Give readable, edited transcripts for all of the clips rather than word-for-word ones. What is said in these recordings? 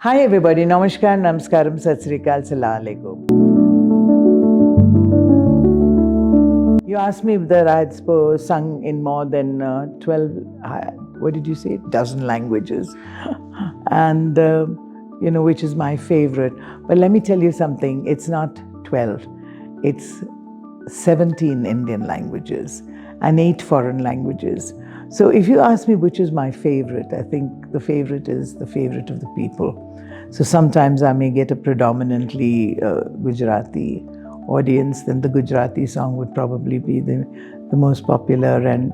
Hi everybody, Namaskar, Namaskaram, Sat Sri Akal, Assalamu Alaikum. You asked me whether I had sung in more than 12, what did you say, dozen languages. And, which is my favorite. But let me tell you something, it's not 12, it's 17 Indian languages and 8 foreign languages. So if you ask me which is my favorite, I think the favorite is the favorite of the people. So sometimes I may get a predominantly Gujarati audience, then the Gujarati song would probably be the most popular and,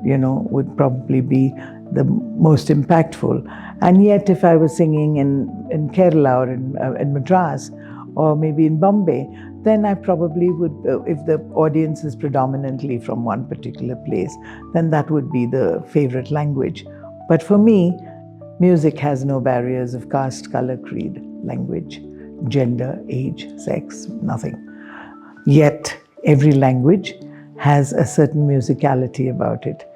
would probably be the most impactful. And yet if I was singing in Kerala or in Madras or maybe in Bombay, then I probably would, if the audience is predominantly from one particular place, then that would be the favorite language. But for me, music has no barriers of caste, color, creed, language, gender, age, sex, nothing. Yet every language has a certain musicality about it.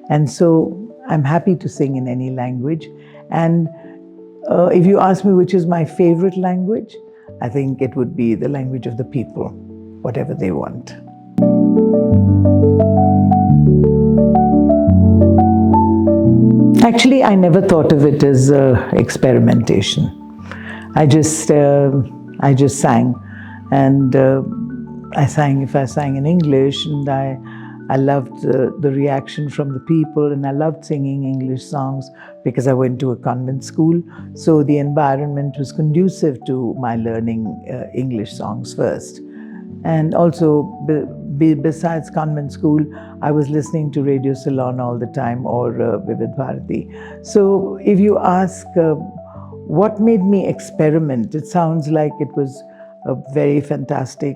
And so I'm happy to sing in any language. And if you ask me which is my favorite language, I think it would be the language of the people, whatever they want. Actually, I never thought of it as experimentation. I just sang, and I sang if I sang in English, and I loved the reaction from the people, and I loved singing English songs because I went to a convent school. So the environment was conducive to my learning English songs first. And also, besides convent school, I was listening to Radio Ceylon all the time or Vivid Bharati. So if you ask what made me experiment, it sounds like it was a very fantastic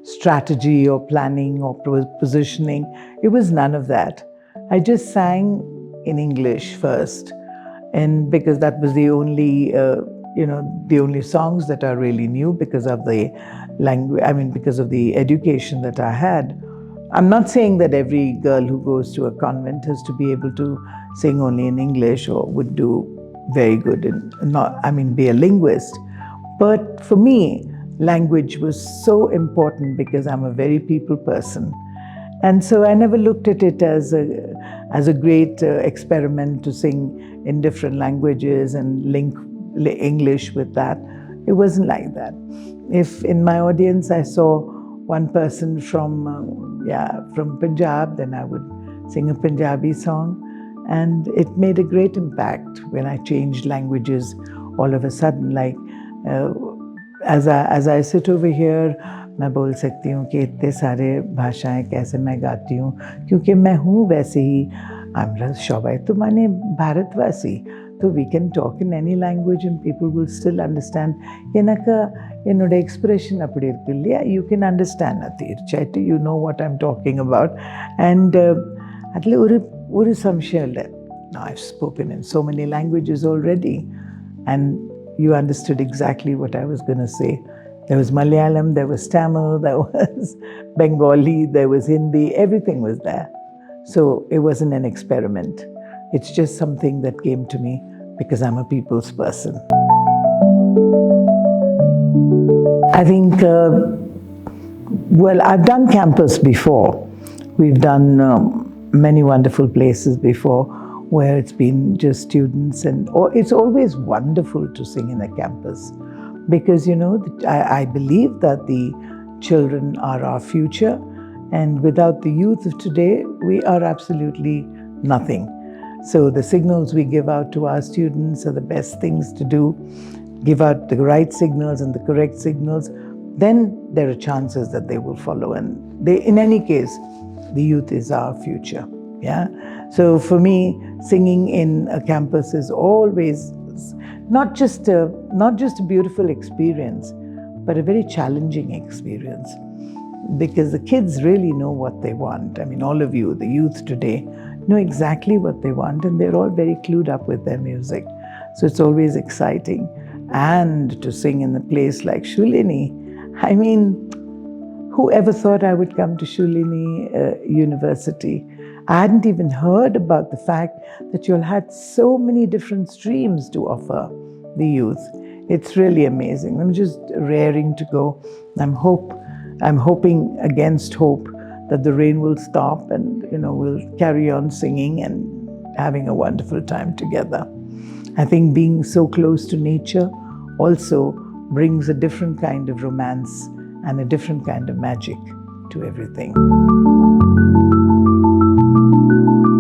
strategy or planning or positioning. It was none of that. I just sang in English first, and because that was the only, the only songs that are really new because of the language. I mean, because of the education that I had. I'm not saying that every girl who goes to a convent has to be able to sing only in English or would do very good and be a linguist. But for me, language was so important because I'm a very people person. And so I never looked at it as a great experiment to sing in different languages and link English with that. It wasn't like that. If in my audience I saw one person from Punjab, then I would sing a Punjabi song. And it made a great impact when I changed languages all of a sudden. Like, as I sit over here, मैं बोल सकती हूँ कि इतने सारे भाषाएं कैसे मैं गाती हूँ, क्योंकि मैं हूँ वैसे ही शोभा तो माने भारतवासी, तो we can talk in any language and people will still understand. என்னோட expression அப்படி இருக்கு இல்லையா, you can understand தீர்ச்சயாയിട്ടും, you know what I'm talking about. And அதில் ஒரு சம்சயம் இல்லை. Now I've spoken in so many languages already, and you understood exactly what I was going to say. There was Malayalam, there was Tamil, there was Bengali, there was Hindi, everything was there. So it wasn't an experiment. It's just something that came to me because I'm a people's person. I think, I've done campus before. We've done many wonderful places before where it's been just students, and it's always wonderful to sing in a campus because, I believe that the children are our future, and without the youth of today, we are absolutely nothing. So the signals we give out to our students are the best things to do. Give out the right signals and the correct signals, then there are chances that they will follow. And in any case, the youth is our future. Yeah. So for me, singing in a campus is always not just a beautiful experience, but a very challenging experience, because the kids really know what they want. I mean, all of you, the youth today, know exactly what they want, and they're all very clued up with their music. So it's always exciting. And to sing in a place like Shoolini, I mean, whoever thought I would come to Shoolini University? I hadn't even heard about the fact that you'll had so many different streams to offer the youth. It's really amazing. I'm just raring to go. I'm hoping against hope that the rain will stop and we'll carry on singing and having a wonderful time together. I think being so close to nature also brings a different kind of romance and a different kind of magic to everything.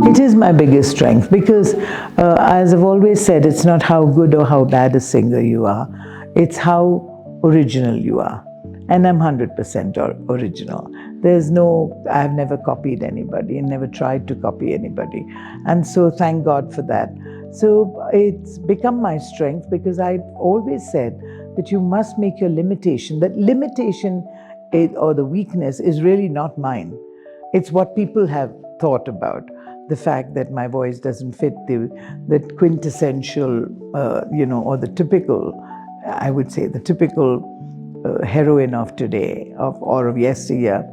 It is my biggest strength because, as I've always said, it's not how good or how bad a singer you are, it's how original you are. And I'm 100% original. I've never copied anybody and never tried to copy anybody. And so thank God for that. So it's become my strength because I've always said that you must make your limitation. That limitation or the weakness is really not mine. It's what people have thought about. The fact that my voice doesn't fit the quintessential, or the typical, I would say, the typical heroine of today or of yesteryear,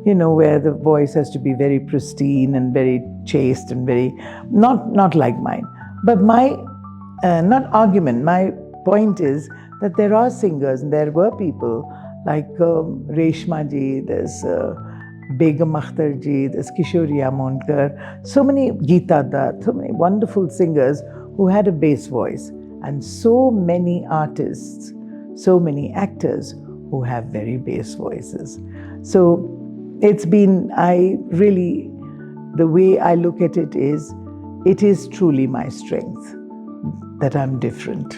where the voice has to be very pristine and very chaste and very, not like mine. But my, not argument, my point is that there are singers and there were people like Reshma ji, there's Begum Akhtar ji, there's Kishori Amonkar, so many Geeta Dutt, so many wonderful singers who had a bass voice, and so many artists, so many actors who have very bass voices. So it's been, the way I look at it is truly my strength that I'm different.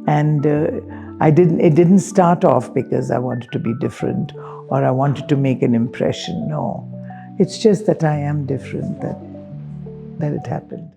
And it didn't start off because I wanted to be different or I wanted to make an impression. No, it's just that I am different that it happened.